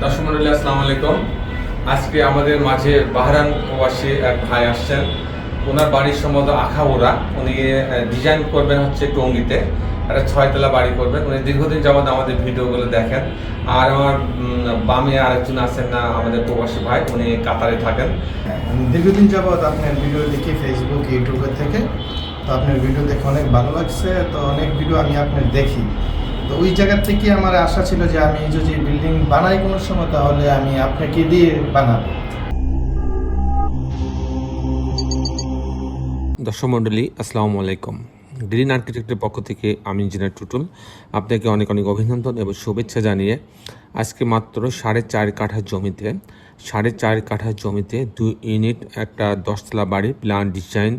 দর্শক মন্ডলী আসসালামু আলাইকুম। আজকে আমাদের মাঝে বাহরান প্রবাসী এক ভাই আসছেন। ওনার বাড়ির সম্বন্ধে আখাউড়া। উনি ডিজাইন করবেন হচ্ছে টঙ্গীতে, একটা 6 তলা বাড়ি করবেন। উনি দীর্ঘদিন যাবত আমাদের ভিডিওগুলো দেখেন। আর আমার বামে আরেকজন আছেন না আমাদের প্রবাসী ভাই, উনি কাতারে থাকেন। আমি দীর্ঘদিন যাবৎ আপনার ভিডিও দেখি ফেসবুক ইউটিউবের থেকে। তো আপনার ভিডিও দেখে অনেক ভালো লাগছে। তো অনেক ভিডিও আমি আপনার দেখি। তো ওই জায়গার থেকে আমার আশা ছিল যে আমি যদি বিল্ডিং বানাই কোনো সময়, তাহলে আমি আপনাকে দিয়ে বানাবো। দর্শক মণ্ডলী আসসালামু আলাইকুম। গ্রিন আর্কিটেক্টের পক্ষ থেকে আমি ইঞ্জিনিয়ার টুটুল আপনাকে অনেক অনেক অভিনন্দন এবং শুভেচ্ছা জানিয়ে আজকে মাত্র 4.5 কাঠা জমিতে 4.5 কাঠা জমিতে 2 ইউনিট একটা 10 তলা বাড়ি প্ল্যান ডিজাইন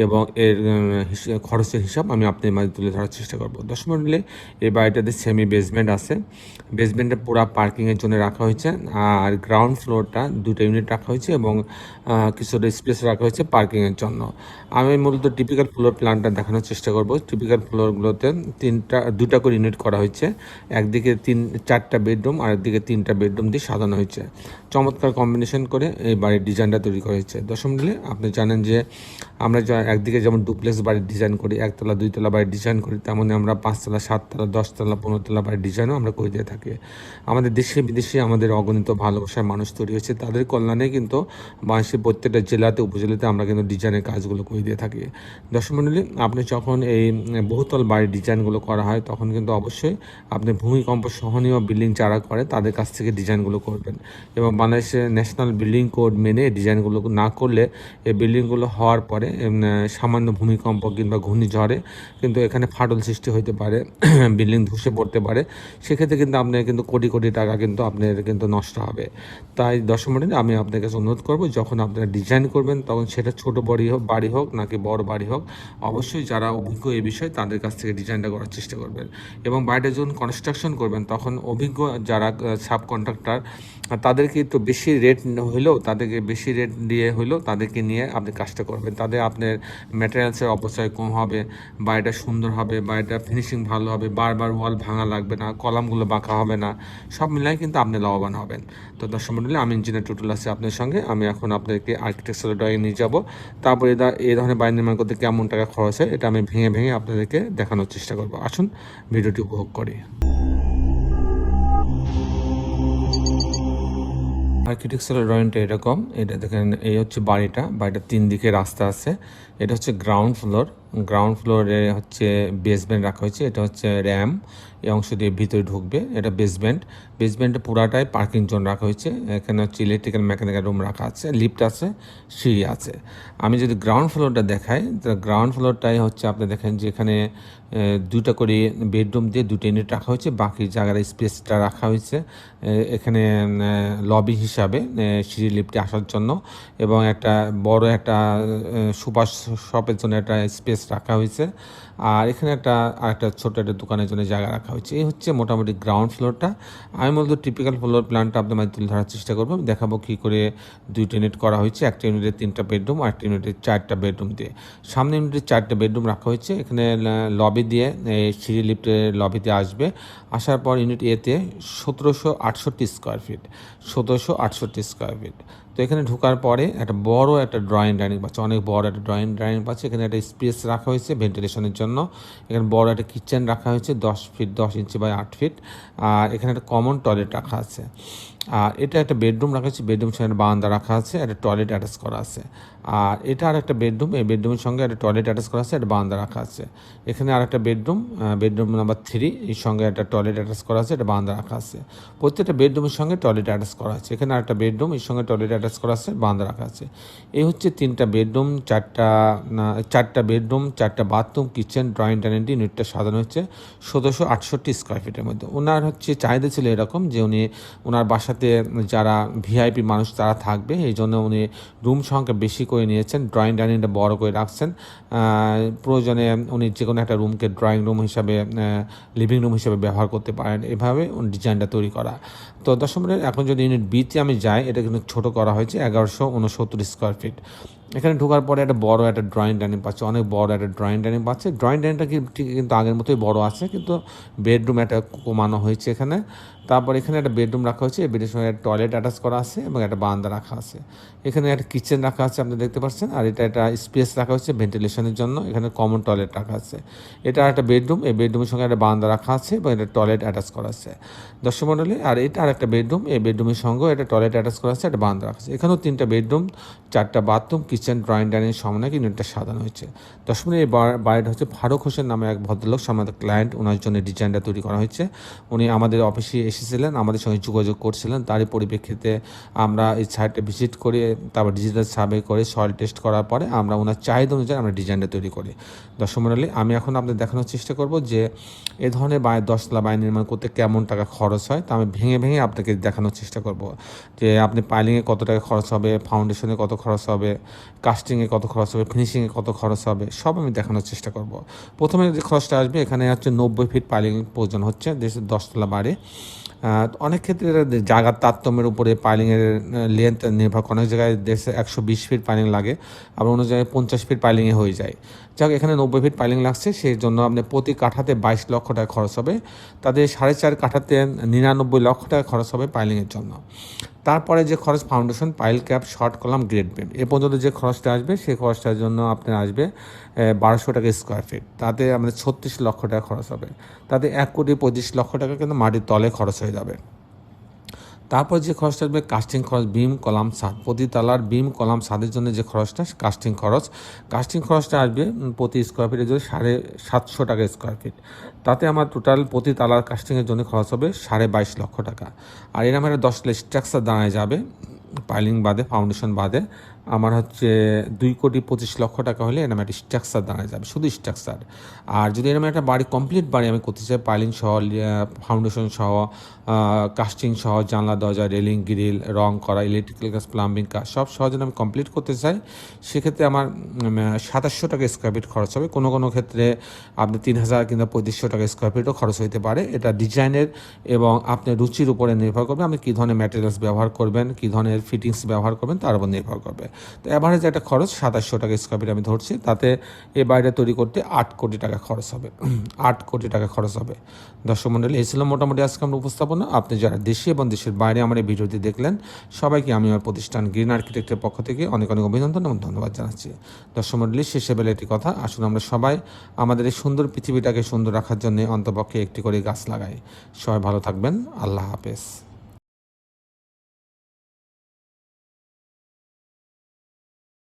এবং এর খরচের হিসাব আমি আপনাদের মাঝে তুলে ধরার চেষ্টা করব। দর্শক মণ্ডলী এই বাড়িটাতে সেমি বেসমেন্ট আছে। বেসমেন্টে পুরা পার্কিংয়ের জন্য রাখা হয়েছে, আর গ্রাউন্ড ফ্লোরটা 2টা ইউনিট রাখা হয়েছে এবং কিছুটা স্পেস রাখা হয়েছে পার্কিংয়ের জন্য। আমি মূলত টিপিক্যাল ফ্লোর প্ল্যানটা দেখানোর চেষ্টা করব। টিপিক্যাল ফ্লোরগুলোতে 2টা করে ইউনিট করা হয়েছে। একদিকে 4টা বেডরুম আর একদিকে 3টা বেডরুম দিয়ে সাজানো হয়েছে। চমৎকার কম্বিনেশন করে এই বাড়ির ডিজাইনটা তৈরি করা হয়েছে। দশম মিলে আপনি জানেন যে আমরা একদিকে যেমন ডুপ্লেক্স বাড়ির ডিজাইন করি, 1তলা 2তলা বাড়ির ডিজাইন করি, তেমনই আমরা 5তলা 7তলা 10তলা 15তলা বাড়ির ডিজাইনও আমরা করে দিয়ে থাকি। আমাদের দেশে বিদেশে আমাদের অগণিত ভালোবাসার মানুষ তৈরি হয়েছে, তাদের কল্যাণে কিন্তু বাংলাদেশের প্রত্যেকটা জেলাতে উপজেলাতে আমরা কিন্তু ডিজাইনের কাজগুলো করে দিয়ে থাকি। দর্শক মণ্ডলী, আপনি যখন এই বহুতল বাড়ির ডিজাইনগুলো করা হয় তখন কিন্তু অবশ্যই আপনি ভূমিকম্প সহনীয় বিল্ডিং যারা করে তাদের কাছ থেকে ডিজাইনগুলো করবেন। এবং বাংলাদেশের ন্যাশনাল বিল্ডিং কোড মেনে ডিজাইনগুলো না করলে এই বিল্ডিংগুলো হওয়ার পরে সামান্য ভূমিকম্প কিংবা ঘূর্ণিঝড়ে কিন্তু এখানে ফাটল সৃষ্টি হতে পারে, বিল্ডিং ধসে পড়তে পারে। সেক্ষেত্রে কিন্তু আপনার কিন্তু কোটি কোটি টাকা কিন্তু আপনার কিন্তু নষ্ট হবে। তাই দর্শক মণ্ডলী, আমি আপনার কাছে অনুরোধ করবো, যখন আপনারা ডিজাইন করবেন তখন সেটা ছোট বাড়ি হোক নাকি বড় বাড়ি হোক, অবশ্যই যারা অভিজ্ঞ এই বিষয়ে তাদের কাছ থেকে ডিজাইনটা করার চেষ্টা করবেন। এবং বাড়িটা যখন কনস্ট্রাকশন করবেন তখন অভিজ্ঞ যারা সাব কন্ট্রাক্টর তাদেরকে একটু বেশি রেট হইলেও তাদেরকে বেশি রেট দিয়ে হইলেও তাদেরকে নিয়ে আপনি কাজটা করবেন। তাদের আপনার ম্যাটেরিয়ালসের অপচয় কম হবে, বাড়িটা সুন্দর হবে, বাড়িটা ফিনিশিং ভালো হবে, বারবার ওয়াল ভাঙা লাগবে না, কলামগুলো বাঁকা হবে না, সব মিলাই কিন্তু আপনি লাভবান হবেন। তো দর্শক মণ্ডলী, আমি ইঞ্জিনিয়ার টুটুল আছি আপনার সঙ্গে। আমি এখন আপনাদেরকে আর্কিটেকচারাল ড্রয়িং নিয়ে যাব। তারপরে এই ধরনের বাড়ি নির্মাণ করতে কেমন টাকা খরচ হয় এটা আমি ভেঙে ভেঙে আপনাদেরকে দেখানোর চেষ্টা করব। আসুন ভিডিওটি উপভোগ করি। আর্কিটেকচারাল ড্রয়িংটা এরকম, এটা দেখেন, এই হচ্ছে বাড়িটা 3 দিকে রাস্তা আছে। এটা হচ্ছে গ্রাউন্ড ফ্লোরে হচ্ছে বেসমেন্ট রাখা হয়েছে। এটা হচ্ছে র্যাম, এই অংশ দিয়ে ভিতরে ঢুকবে। এটা বেসমেন্টে পুরাটাই পার্কিং জোন রাখা হয়েছে। এখানে হচ্ছে ইলেকট্রিক্যাল মেকানিক্যাল রুম রাখা আছে, লিফট আছে, সিঁড়ি আছে। আমি যদি গ্রাউন্ড ফ্লোরটা দেখাই, তো গ্রাউন্ড ফ্লোরটাই হচ্ছে আপনি দেখেন যে এখানে 2টা করে বেডরুম দিয়ে 2টা ইউনিট রাখা হয়েছে, বাকি জায়গার স্পেসটা রাখা হয়েছে এখানে লবি হিসাবে সিঁড়ি লিফটে আসার জন্য, এবং একটা বড় একটা সুপার শপের জন্য একটা স্পেস রাখা হয়েছে। আর এখানে আরেকটা ছোট একটা দোকানের জন্য জায়গা রাখা হয়েছে। এই হচ্ছে মোটামুটি গ্রাউন্ড ফ্লোরটা। আমি মূলত টিপিক্যাল ফ্লোর প্ল্যানটা আপনার মাঝে তুলে ধরার চেষ্টা করবো। আমি দেখাবো কী করে 2টা ইউনিট করা হয়েছে, একটা ইউনিটের 3টা বেডরুম আর একটা ইউনিটের 4টা বেডরুম দিয়ে। সামনে ইউনিটের 4টা বেডরুম রাখা হয়েছে। এখানে লবি দিয়ে সিঁড়ি লিফটে লবিতে আসবে। আসার পর ইউনিট এতে 1768 স্কোয়ার ফিট, 1768 স্কোয়ার ফিট। তো এখানে ঢোকার পরে একটা বড় একটা ড্রয়িং ডাইনিং পাচ্ছে, অনেক বড় একটা ড্রয়িং পাচ্ছে। এখানে একটা স্পেস রাখা হয়েছে ভেন্টিলেশনের জন্য। এখানে বড় একটা কিচেন রাখা হয়েছে 10 ফিট 10 ইঞ্চি বাই 8 ফিট। আর এখানে একটা কমন টয়লেট রাখা আছে। আর এটা একটা বেডরুম রাখা আছে, বেডরুম সঙ্গে বারান্দা রাখা আছে, একটা টয়লেট অ্যাটাচ করা আছে। আর এটা আর একটা বেডরুম, এই বেডরুমের সঙ্গে একটা টয়লেট অ্যাটাচ করা আছে, একটা বারান্দা রাখা আছে। এখানে আর একটা বেডরুম নাম্বার 3, এর সঙ্গে একটা টয়লেট অ্যাটাচ করা আছে, একটা বারান্দা রাখা আছে। প্রত্যেকটা বেডরুমের সঙ্গে টয়লেট অ্যাটাচ করা আছে। এখানে আরেকটা বেডরুম, এর সঙ্গে টয়লেট অ্যাটাচ করা আছে, বারান্দা রাখা আছে। এই হচ্ছে 3টা বেডরুম, 4টা বেডরুম, 4টা বাথরুম, কিচেন, ড্রয়িং ডাইনিং ইউনিটটা সাজানো হচ্ছে 1768 স্কোয়ার ফিটের মধ্যে। ওনার হচ্ছে চাহিদা ছিল এরকম যে ওনার বাসাতে যারা ভিআইপি মানুষ তারা থাকবে, এই জন্য উনি রুম সংখ্যা বেশি করে নিয়েছেন, ড্রয়িং ডাইনিংটা বড় করে রাখছেন। প্রয়োজনে উনি যে কোনো একটা রুমকে ড্রয়িং রুম হিসাবে, লিভিং রুম হিসাবে ব্যবহার করতে পারেন, এভাবে ডিজাইনটা তৈরি করা। তো দর্শক মণ্ডলী, এখন যদি ইউনিট বিতে আমি যাই, এটা কিন্তু ছোটো করা হয়েছে 1169 স্কোয়ার ফিট। এখানে ঢোকার পরে একটা বড় একটা ড্রয়িং ডাইনিং পাচ্ছে, অনেক বড় একটা ড্রয়িং ডাইনিং পাচ্ছে। ড্রয়িং ডাইনিংটা ঠিক কিন্তু আগের মতোই বড় আছে, কিন্তু বেডরুম একটা কমানো হয়েছে এখানে। তারপর এখানে একটা বেডরুম রাখা হয়েছে, এই বেডরুমের সঙ্গে একটা টয়লেট অ্যাটাচ করা আছে এবং একটা বারান্দা রাখা আছে। এখানে একটা কিচেন রাখা আছে আপনি দেখতে পাচ্ছেন, আর এটা একটা স্পেস রাখা হচ্ছে ভেন্টিলেশনের জন্য। এখানে কমন টয়লেট রাখা আছে। এটা একটা বেডরুম, এই বেডরুমের সঙ্গে একটা বারান্দা রাখা আছে এবং এটা টয়লেট অ্যাটাচ করা আছে। দর্শক মণ্ডলী, আর এটা আর একটা বেডরুম, এই বেডরুমের সঙ্গেও একটা টয়লেট অ্যাটাচ করা আছে, একটা বারান্দা রাখা আছে। এখানেও 3টা বেডরুম, 4টা বাথরুম, কিচেন, ড্রয়িং ডাইনিং সমন্বয়ে ইউনিটটা সাজানো হয়েছে। দর্শক মণ্ডলী, এই বাড়িটা হচ্ছে ফারুক হোসেন নামে এক ভদ্রলোক, আমাদের ক্লায়েন্ট, ওনার জন্য ডিজাইনটা তৈরি করা হয়েছে। উনি আমাদের অফিসে এসেছিলেন, আমাদের সঙ্গে যোগাযোগ করছিলেন, তারই পরিপ্রেক্ষিতে আমরা এই সাইটটা ভিজিট করে তারপর ডিজিটাল সার্ভে করে সয়েল টেস্ট করার পরে আমরা ওনার চাহিদা অনুযায়ী আমরা ডিজাইনটা তৈরি করি। দর্শক মণ্ডলী, আমি এখন আপনাদের দেখানোর চেষ্টা করব যে এ ধরনের 10 তলা বাড়ি নির্মাণ করতে কেমন টাকা খরচ হয়, তা আমি ভেঙে ভেঙে আপনাকে দেখানোর চেষ্টা করব যে আপনি পাইলিংয়ে কত টাকা খরচ হবে, ফাউন্ডেশনে কত খরচ হবে, কাস্টিংয়ে কত খরচ হবে, ফিনিশিংয়ে কত খরচ হবে, সব আমি দেখানোর চেষ্টা করব। প্রথমে যে খরচটা আসবে, এখানে হচ্ছে 90 ফিট পাইলিং প্রয়োজন হচ্ছে, 10 তলা বাড়ি। অনেক ক্ষেত্রে জায়গার তারতম্যের উপরে পাইলিংয়ের লেন্থ নির্ভর করে, অনেক জায়গায় 120 ফিট পাইলিং লাগে, আবার অন্য জায়গায় 50 ফিট পাইলিংয়ে হয়ে যায়। যাক, এখানে 90 ফিট পাইলিং লাগছে, সেই জন্য আপনি প্রতি কাঠাতে 22 লক্ষ টাকা খরচ হবে। তাদের 4.5 কাঠাতে 99 লক্ষ টাকা খরচ হবে পাইলিংয়ের জন্য। তারপরে যে খরচ, foundation, pile cap, short column, grade beam, এ পর্যন্ত যে খরচটা আসবে সেই খরচটার জন্য আপনার আসবে 1200 টাকা স্কোয়ার ফিট। তাতে আমাদের 36 লক্ষ টাকা খরচ হবে। তাতে 1,25 লক্ষ টাকা কিন্তু মাটির তলে খরচ হয়ে যাবে। তারপর যে খরচটা আসবে, কাস্টিং খরচ, বিম, কলাম, ছাদ, প্রতি তালার বিম, কলাম, ছাদের জন্য যে খরচটা, কাস্টিং খরচটা আসবে প্রতি স্কোয়ার ফিটের জন্য 750 টাকা স্কোয়ার ফিট। তাতে আমার টোটাল প্রতি তালার কাস্টিংয়ের জন্য খরচ হবে 22.5 লক্ষ টাকা। আর এরকম একটা 10 স্ট্রাকচার দাঁড়ায় যাবে, পাইলিং বাদে, ফাউন্ডেশন বাদে, আমার হচ্ছে 2,25 লক্ষ টাকা হলে এরকম একটা স্ট্রাকচার দাঁড়ায় যাবে, শুধু স্ট্রাকচার। আর যদি এরকম একটা বাড়ি, কমপ্লিট বাড়ি আমি করতে চাই, পাইলিং সহ, ফাউন্ডেশন সহ, কাস্টিং সহ, জানলা দরজা, রেলিং, গ্রিল, রং করা, ইলেকট্রিক্যাল কাজ, প্লাম্বিং কাজ সব সহজে আমি কমপ্লিট করতে চাই, সেক্ষেত্রে আমার 2700 টাকা স্কোয়ার ফিট খরচ হবে। কোনো কোনো ক্ষেত্রে আপনি 3000 কিংবা 3500 টাকা স্কোয়ার ফিটও খরচ হতে পারে। এটা ডিজাইনের এবং আপনার রুচির উপরে নির্ভর করবে, আপনি কী ধরনের ম্যাটেরিয়ালস ব্যবহার করবেন, কী ধরনের ফিটিংস ব্যবহার করবেন, তার উপর নির্ভর করবে। তো অ্যাভারেজ একটা খরচ 2700 টাকা স্কোয়ার ফিট আমি ধরছি। তাতে এই বাড়িটা তৈরি করতে 8 কোটি টাকা খরচ হবে। 8 কোটি টাকা খরচ হবে। দর্শক মণ্ডলী, এই ছিল মোটামুটি আজকে আমরা উপস্থাপনা। আপনি যারা দেশে এবং দেশের বাইরে আমার এই ভিডিওটি দেখলেন, সবাইকে আমি আমার প্রতিষ্ঠান গ্রিন আর্কিটেক্টের পক্ষ থেকে অনেক অনেক অভিনন্দন এবং ধন্যবাদ জানাচ্ছি। দর্শক মণ্ডলী, শেষে বেলা একটি কথা, আসুন আমরা সবাই আমাদের এই সুন্দর পৃথিবীটাকে সুন্দর রাখার জন্য অন্তপক্ষে একটি করে গাছ লাগাই। সবাই ভালো থাকবেন। আল্লাহ হাফেজ।